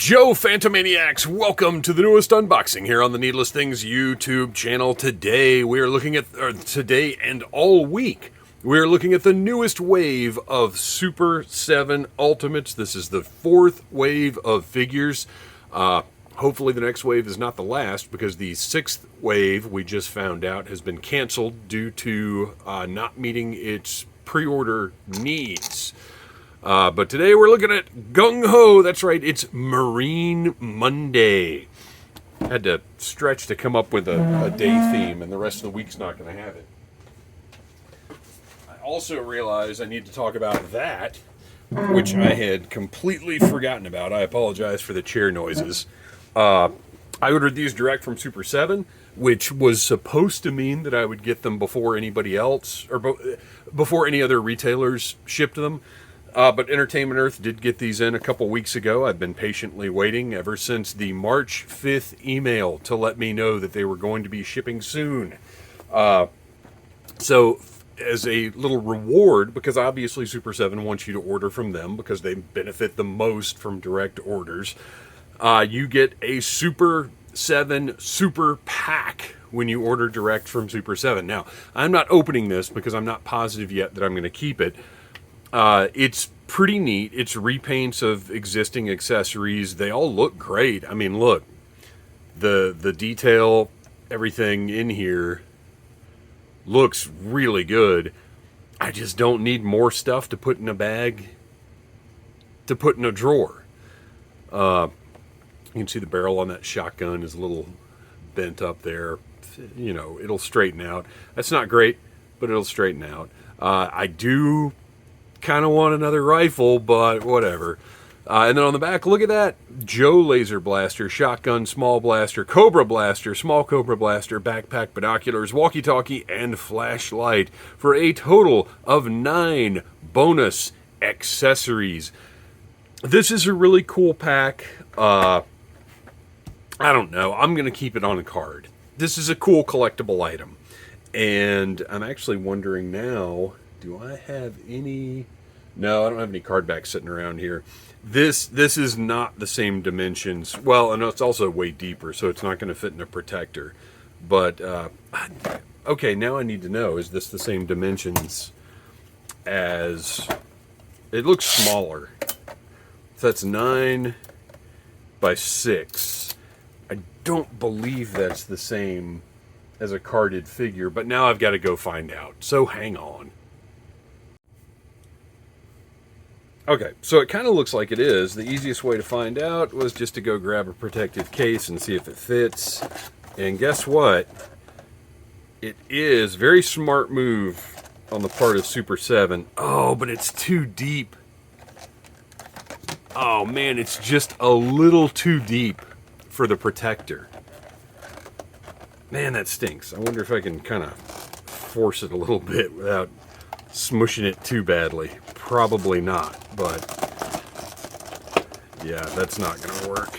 Joe Phantomaniacs, welcome to the newest unboxing here on the Needless Things YouTube channel. Today we are looking at, today and all week, we are looking at the newest wave of Super 7 Ultimates. This is the fourth wave of figures. Hopefully the next wave is not the last, because the sixth wave, we just found out, has been canceled due to not meeting its pre-order needs. But today we're looking at Gung-Ho. That's right, it's Marine Monday. Had to stretch to come up with a day theme, and the rest of the week's not going to have it. I also realize I need to talk about that, which I had completely forgotten about. I apologize for the chair noises. I ordered these direct from Super 7, which was supposed to mean that I would get them before anybody else, or before any other retailers shipped them. But Entertainment Earth did get these in a couple weeks ago. I've been patiently waiting ever since the March 5th email to let me know that they were going to be shipping soon. So as a little reward, because obviously Super 7 wants you to order from them because they benefit the most from direct orders, you get a Super 7 Super Pack when you order direct from Super 7. Now, I'm not opening this because I'm not positive yet that I'm going to keep it. It's pretty neat. It's repaints of existing accessories. They all look great. I mean, look, the detail, everything in here looks really good. I just don't need more stuff to put in a bag, to put in a drawer. You can see the barrel on that shotgun is a little bent up there. You know, it'll straighten out. That's not great, but it'll straighten out. I do kind of want another rifle, but whatever. And then on the back, look at that. Joe laser blaster, shotgun, small blaster, cobra blaster, small cobra blaster, backpack, binoculars, walkie-talkie, and flashlight for a total of 9 bonus accessories. This is a really cool pack. I don't know. I'm going to keep it on a card. This is a cool collectible item. And I'm actually wondering now, do I have any? No, I don't have any card backs sitting around here. This is not the same dimensions. Well, and it's also way deeper, so it's not going to fit in a protector. But, okay, now I need to know, is this the same dimensions as... It looks smaller. So that's 9 by 6. I don't believe that's the same as a carded figure, but now I've got to go find out. So hang on. Okay, so it kind of looks like it is. The easiest way to find out was just to go grab a protective case and see if it fits. And guess what? It is. Very smart move on the part of Super 7. Oh, but it's too deep. Oh man, it's just a little too deep for the protector. Man, that stinks. I wonder if I can kind of force it a little bit without smushing it too badly. Probably not, but yeah, that's not going to work.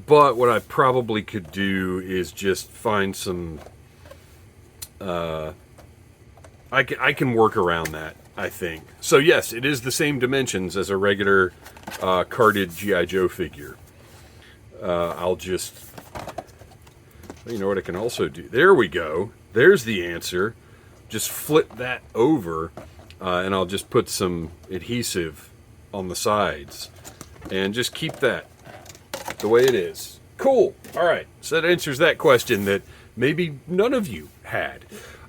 But what I probably could do is just find some, I can work around that, I think. So yes, it is the same dimensions as a regular carded G.I. Joe figure. I'll just... You know what I can also do? There we go. There's the answer. Just flip that over, and I'll just put some adhesive on the sides. And just keep that the way it is. Cool. All right. So that answers that question that maybe none of you had.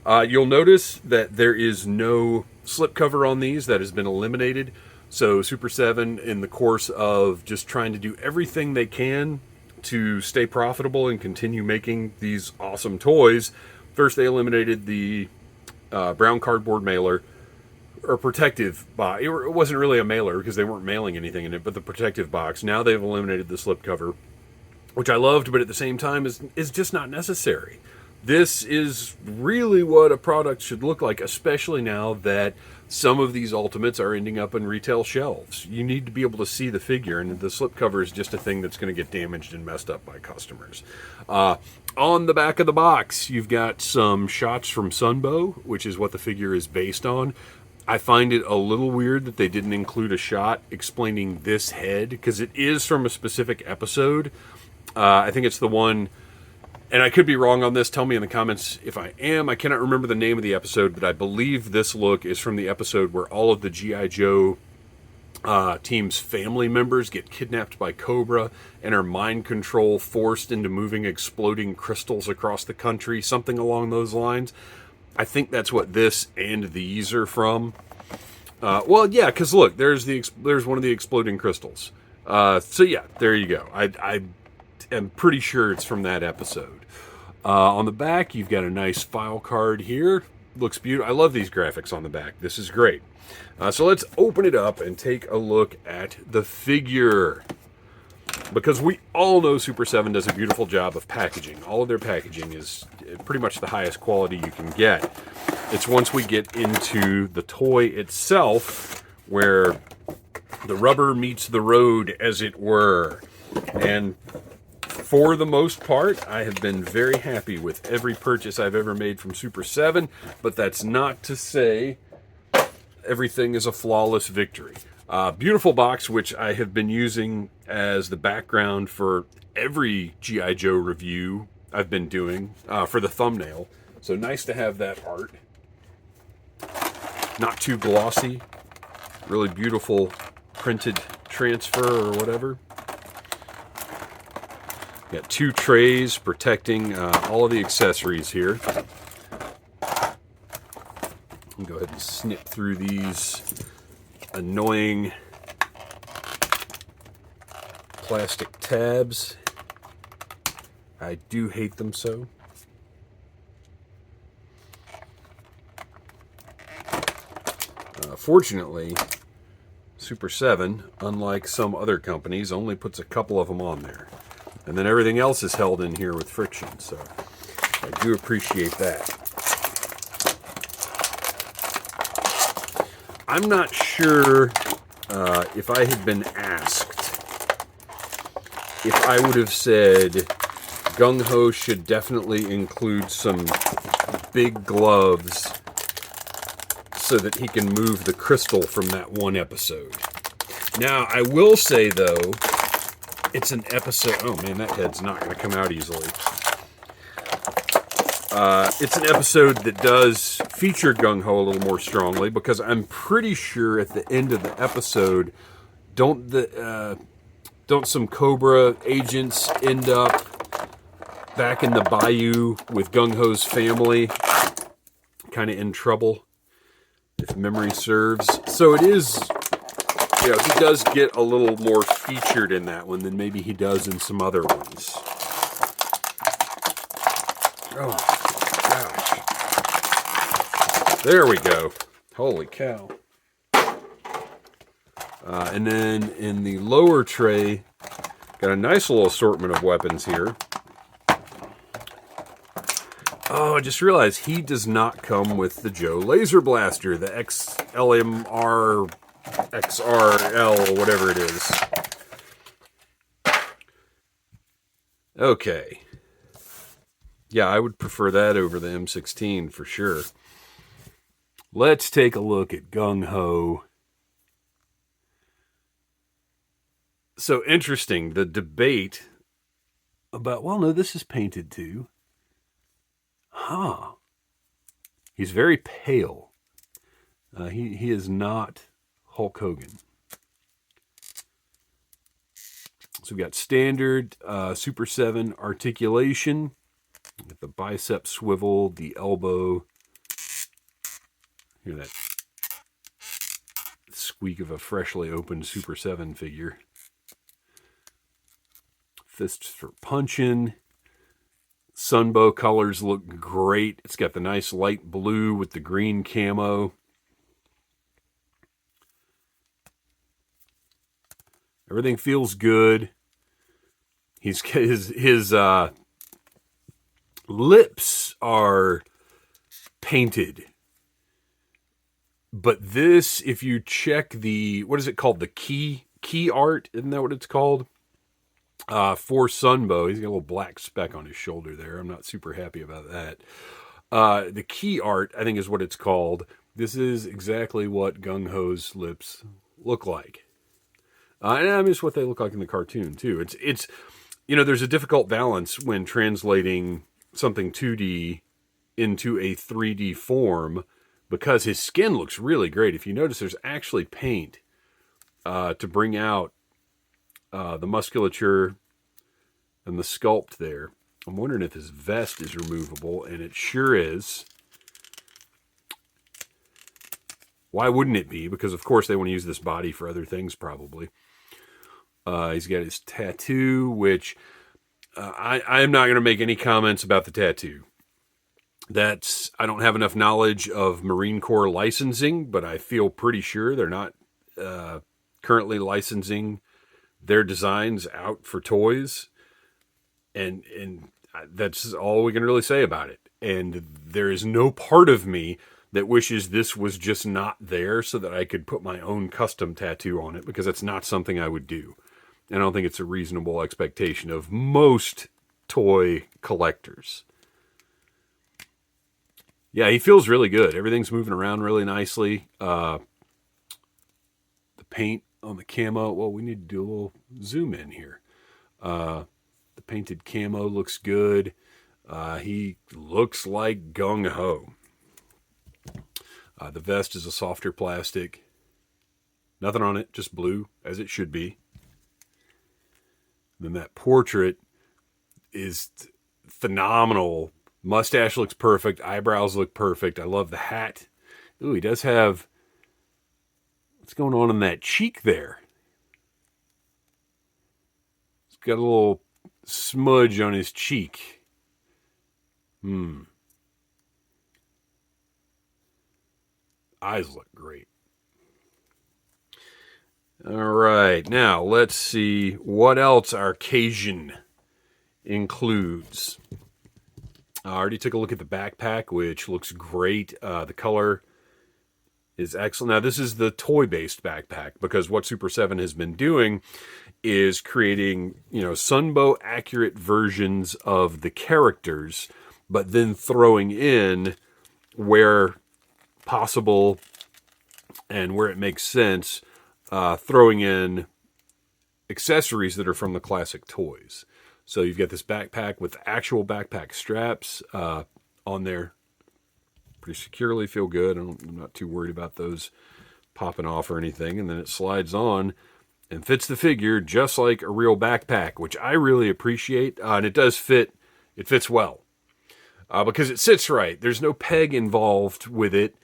You'll notice that there is no slipcover on these. That has been eliminated. So Super 7, in the course of just trying to do everything they can to stay profitable and continue making these awesome toys, first they eliminated the brown cardboard mailer, or protective box. It wasn't really a mailer because they weren't mailing anything in it, but the protective box. Now they've eliminated the slipcover, which I loved, but at the same time is just not necessary. This is really what a product should look like, especially now that some of these Ultimates are ending up in retail shelves. You need to be able to see the figure, and the slipcover is just a thing that's going to get damaged and messed up by customers. On the back of the box, you've got some shots from Sunbow, which is what the figure is based on. I find it a little weird that they didn't include a shot explaining this head, because it is from a specific episode. I think it's the one, and I could be wrong on this. Tell me in the comments if I am. I cannot remember the name of the episode, but I believe this look is from the episode where all of the G.I. Joe team's family members get kidnapped by Cobra and are mind control forced into moving exploding crystals across the country, something along those lines. I think that's what this and these are from. Well, yeah, because look, there's one of the exploding crystals. So yeah, there you go. I am pretty sure it's from that episode. On the back, you've got a nice file card here. Looks beautiful. I love these graphics on the back. This is great. So let's open it up and take a look at the figure. Because we all know Super 7 does a beautiful job of packaging. All of their packaging is pretty much the highest quality you can get. It's once we get into the toy itself where the rubber meets the road, as it were. And for the most part, I have been very happy with every purchase I've ever made from Super 7, but that's not to say everything is a flawless victory. Beautiful box, which I have been using as the background for every G.I. Joe review I've been doing for the thumbnail. So nice to have that art. Not too glossy. Really beautiful printed transfer or whatever. Got 2 trays protecting all of the accessories here. I'll go ahead and snip through these annoying plastic tabs. I do hate them so. Fortunately, Super 7, unlike some other companies, only puts a couple of them on there. And then everything else is held in here with friction, so I do appreciate that. I'm not sure if I had been asked if I would have said Gung-Ho should definitely include some big gloves so that he can move the crystal from that one episode. Now, I will say, though, it's an episode... Oh, man, that head's not going to come out easily. It's an episode that does feature Gung-Ho a little more strongly, because I'm pretty sure at the end of the episode, don't some Cobra agents end up back in the bayou with Gung-Ho's family, kind of in trouble, if memory serves. So it is, you know, he does get a little more featured in that one than maybe he does in some other ones. Oh, gosh. There we go. Holy cow. And then in the lower tray, got a nice little assortment of weapons here. Oh, I just realized he does not come with the Joe Laser Blaster, the XLMR, XRL, whatever it is. Okay. Yeah, I would prefer that over the M16 for sure. Let's take a look at Gung-Ho. So interesting, the debate about, well, no, this is painted too. Huh. He's very pale. He is not Hulk Hogan. So we've got standard Super 7 articulation. Got the bicep swivel, the elbow. Hear that squeak of a freshly opened Super 7 figure. Fists for punching. Sunbow colors look great. It's got the nice light blue with the green camo. Everything feels good. His lips are painted. But this, if you check the, what is it called? The key art, isn't that what it's called? For Sunbow, he's got a little black speck on his shoulder there. I'm not super happy about that. The key art, I think, is what it's called. This is exactly what Gung-Ho's lips look like. And I mean, it's what they look like in the cartoon, too. It's there's a difficult balance when translating something 2D into a 3D form because his skin looks really great. If you notice, there's actually paint to bring out the musculature and the sculpt there. I'm wondering if his vest is removable, and it sure is. Why wouldn't it be? Because, of course, they want to use this body for other things, probably. He's got his tattoo, which I am not going to make any comments about the tattoo. I don't have enough knowledge of Marine Corps licensing, but I feel pretty sure they're not currently licensing their designs out for toys. And that's all we can really say about it. And there is no part of me that wishes this was just not there so that I could put my own custom tattoo on it, because that's not something I would do. And I don't think it's a reasonable expectation of most toy collectors. Yeah, he feels really good. Everything's moving around really nicely. The paint on the camo, well, we need to do a little zoom in here. The painted camo looks good. He looks like Gung-Ho. The vest is a softer plastic. Nothing on it, just blue, as it should be. Then that portrait is phenomenal. Mustache looks perfect. Eyebrows look perfect. I love the hat. Ooh, he does have... What's going on in that cheek there? He's got a little smudge on his cheek. Eyes look great. All right, now let's see what else our Cajun includes. I already took a look at the backpack, which looks great. The color is excellent. Now, this is the toy-based backpack, because what Super 7 has been doing is creating, Sunbow-accurate versions of the characters, but then throwing in, where possible and where it makes sense, throwing in accessories that are from the classic toys. So you've got this backpack with actual backpack straps on there pretty securely, feel good. I'm not too worried about those popping off or anything. And then it slides on and fits the figure just like a real backpack, which I really appreciate. And it does fit. It fits well because it sits right. There's no peg involved with it.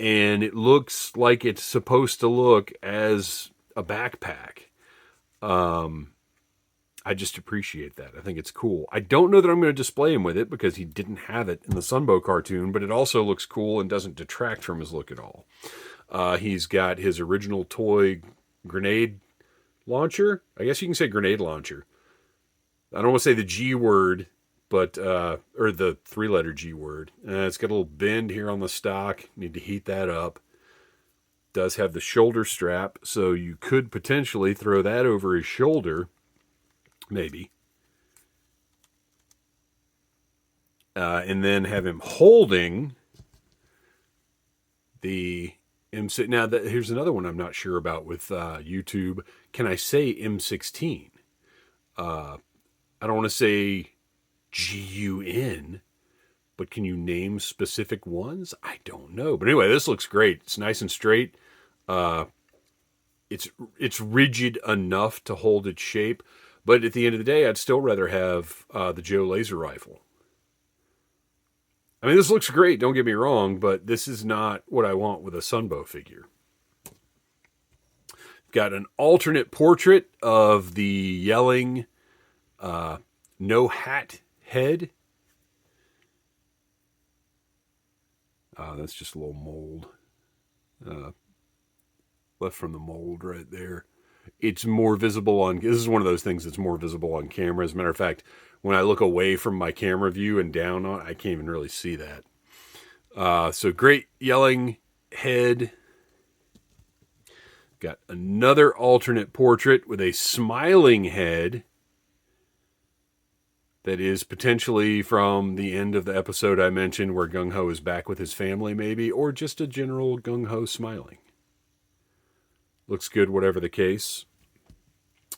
And it looks like it's supposed to look as a backpack. I just appreciate that. I think it's cool. I don't know that I'm going to display him with it because he didn't have it in the Sunbow cartoon, but it also looks cool and doesn't detract from his look at all. He's got his original toy grenade launcher. I guess you can say grenade launcher. I don't want to say the G word, but or the 3-letter G word. It's got a little bend here on the stock. Need to heat that up. Does have the shoulder strap, so you could potentially throw that over his shoulder, maybe. And then have him holding the M6. Now, here's another one I'm not sure about with YouTube. Can I say M16? I don't want to say GUN, but can you name specific ones? I don't know. But anyway, this looks great. It's nice and straight. It's rigid enough to hold its shape, but at the end of the day, I'd still rather have the Joe laser rifle. I mean, this looks great, don't get me wrong, but this is not what I want with a Sunbow figure. Got an alternate portrait of the yelling no hat head. That's just a little mold. Left from the mold right there. It's more visible on... This is one of those things that's more visible on camera. As a matter of fact, when I look away from my camera view and down on it, I can't even really see that. So great yelling head. Got another alternate portrait with a smiling head that is potentially from the end of the episode I mentioned where Gung-Ho is back with his family maybe, or just a general Gung-Ho smiling. Looks good, whatever the case.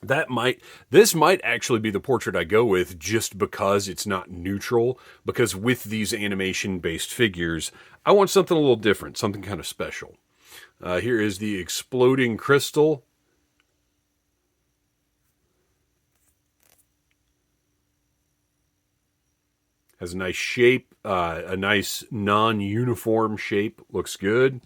This might actually be the portrait I go with just because it's not neutral, because with these animation-based figures, I want something a little different, something kind of special. Here is the exploding crystal. Has a nice shape, a nice non-uniform shape. Looks good.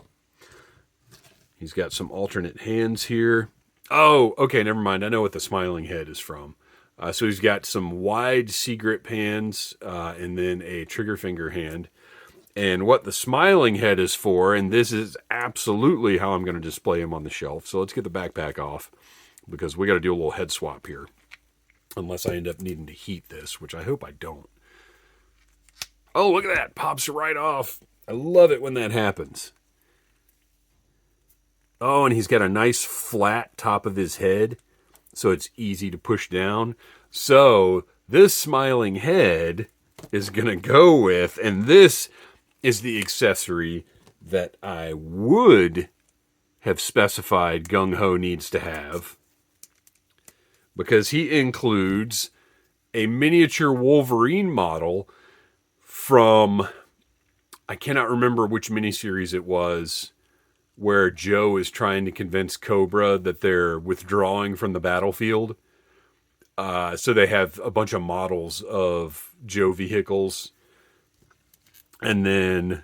He's got some alternate hands here. Oh, okay, never mind. I know what the smiling head is from. So he's got some wide C-grip hands and then a trigger finger hand. And what the smiling head is for, and this is absolutely how I'm going to display him on the shelf. So let's get the backpack off because we got to do a little head swap here. Unless I end up needing to heat this, which I hope I don't. Oh, look at that. Pops right off. I love it when that happens. Oh, and he's got a nice flat top of his head, so it's easy to push down. So this smiling head is going to go with, and this is the accessory that I would have specified Gung-Ho needs to have, because he includes a miniature Wolverine model from, I cannot remember which miniseries it was, where Joe is trying to convince Cobra that they're withdrawing from the battlefield. So they have a bunch of models of Joe vehicles. And then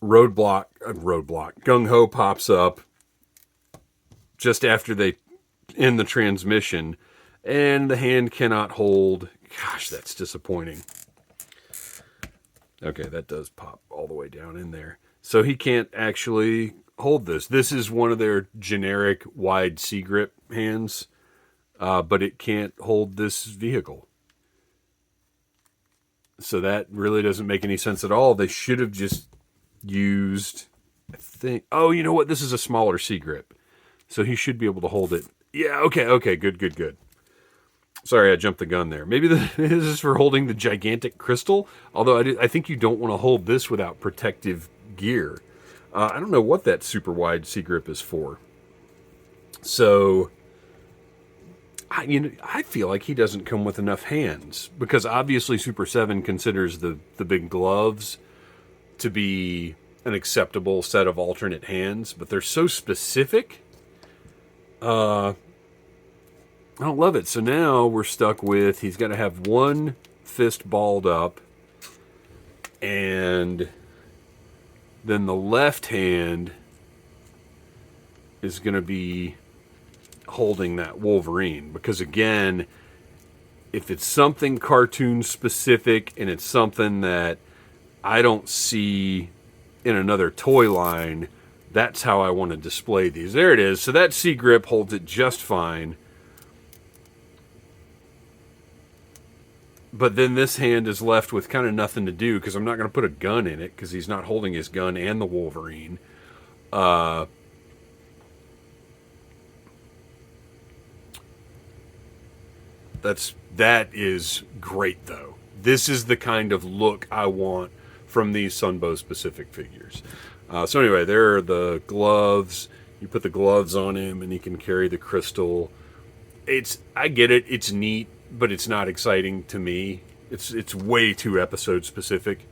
Gung-Ho pops up just after they end the transmission. And the hand cannot hold. Gosh, that's disappointing. Okay, that does pop all the way down in there. So he can't actually hold this. This is one of their generic wide C-grip hands, but it can't hold this vehicle. So that really doesn't make any sense at all. They should have just used, I think, oh, you know what? This is a smaller C-grip. So he should be able to hold it. Yeah, okay, good. Sorry, I jumped the gun there. Maybe this is for holding the gigantic crystal, although I think you don't want to hold this without protective gear. I don't know what that super wide C-grip is for. So, I feel like he doesn't come with enough hands, because obviously Super 7 considers the big gloves to be an acceptable set of alternate hands, but they're so specific. I don't love it. So now we're stuck with, he's got to have one fist balled up, and then the left hand is going to be holding that Wolverine. Because again, if it's something cartoon specific and it's something that I don't see in another toy line, that's how I want to display these. There it is. So that C-grip holds it just fine. But then this hand is left with kind of nothing to do, because I'm not going to put a gun in it, because he's not holding his gun and the Wolverine. That is great, though. This is the kind of look I want from these Sunbow specific figures. So anyway, there are the gloves. You put the gloves on him and he can carry the crystal. I get it. It's neat, but it's not exciting to me. It's way too episode specific,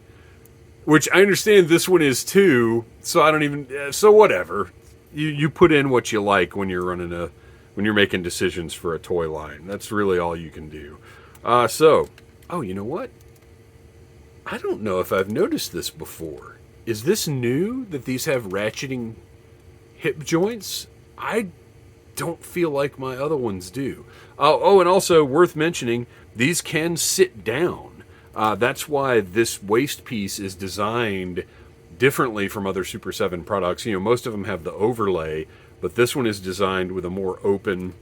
which I understand this one is too. So I don't even. So whatever. You put in what you like when you're making decisions for a toy line. That's really all you can do. Oh, you know what? I don't know if I've noticed this before. Is this new that these have ratcheting hip joints? I don't feel like my other ones do. Oh, and also worth mentioning, these can sit down. That's why this waist piece is designed differently from other Super 7 products. Most of them have the overlay, but this one is designed with a more open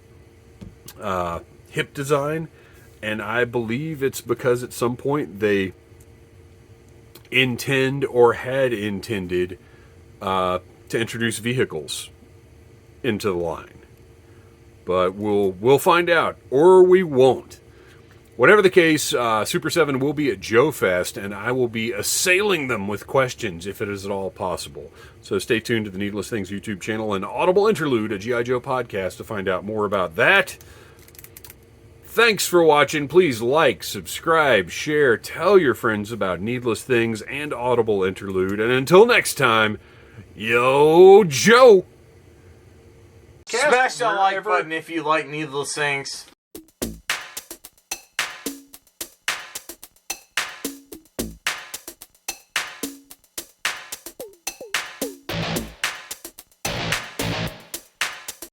hip design. And I believe it's because at some point they intend or had intended to introduce vehicles into the line. But we'll find out, or we won't. Whatever the case, Super 7 will be at Joe Fest, and I will be assailing them with questions if it is at all possible. So stay tuned to the Needless Things YouTube channel and Audible Interlude, a G.I. Joe podcast, to find out more about that. Thanks for watching. Please like, subscribe, share, tell your friends about Needless Things and Audible Interlude. And until next time, yo, Joe! Smash that like button if you like Needless Things.